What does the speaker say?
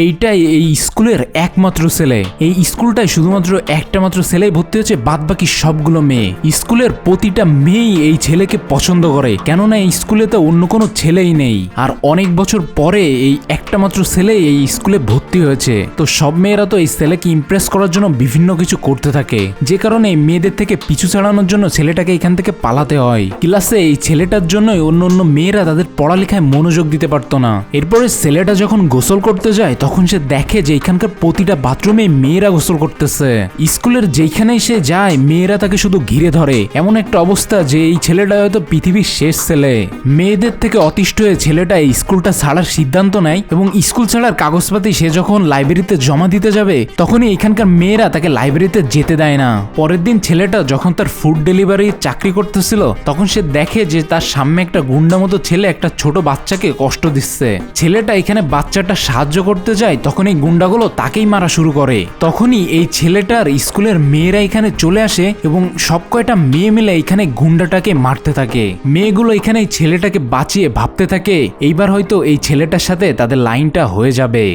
এইটাই এই স্কুলের একমাত্র ছেলে। এই স্কুলটায় শুধুমাত্র একটা মাত্র ছেলেই ভর্তি হচ্ছে, বাদ বাকি সবগুলো মেয়ে। স্কুলের প্রতিটা মেয়েই এই ছেলেকে পছন্দ করে, কেননা এই স্কুলে তো অন্য কোনো ছেলেই নেই। আর অনেক বছর পরে এই একটা মাত্র ছেলে এই স্কুলে ভর্তি হয়েছে। তো সব মেয়েরা তো এই ছেলেকে ইমপ্রেস করার জন্য বিভিন্ন কিছু করতে থাকে, যে কারণে এই মেয়েদের থেকে পিছু ছাড়ানোর জন্য ছেলেটাকে এখান থেকে পালাতে হয়। ক্লাসে এই ছেলেটার জন্যই অন্য অন্য মেয়েরা তাদের পড়ালেখায় মনোযোগ দিতে পারতো না। এরপরে ছেলেটা যখন গোসল করতে যায় তখন সে দেখে যে এখানকার প্রতিটা বাথরুমে মেয়েরা গোসল করতেছে। স্কুলের যেখানেই সে যায় মেয়েরা তাকে শুধু ঘিরে ধরে। এমন একটা অবস্থা যে এই ছেলেটা হয়তো পৃথিবীর শেষ ছেলে। মেয়েদের থেকে অতিষ্ঠ হয়ে ছেলেটা এই স্কুলটা ছাড়ার সিদ্ধান্ত নেয় এবং স্কুল ছাড়ার কাগজপাতি সে যখন লাইব্রেরিতে জমা দিতে যাবে তখনই এখানকার মেয়েরা তাকে লাইব্রেরিতে যেতে দেয় না। পরের দিন ছেলেটা যখন তার ফুড ডেলিভারি চাকরি করতেছিল তখন সে দেখে যে তার সামনে একটা গুন্ডা মতো ছেলে একটা ছোট বাচ্চাকে কষ্ট দিচ্ছে। ছেলেটা এখানে বাচ্চাটা সাহায্য করতে যায় তখন এই গুন্ডাগুলো তাকেই মারা শুরু করে। তখনই এই ছেলেটার স্কুলের মেয়েরা এখানে চলে আসে এবং সব কয়টা মেয়ে মিলে এখানে গুন্ডাটাকে মারতে থাকে। মেয়েগুলো এখানে ছেলেটাকে বাঁচিয়ে ভাবতে থাকে এইবার হয়তো এই ছেলেটার সাথে তাদের লাইনটা হয়ে যাবে।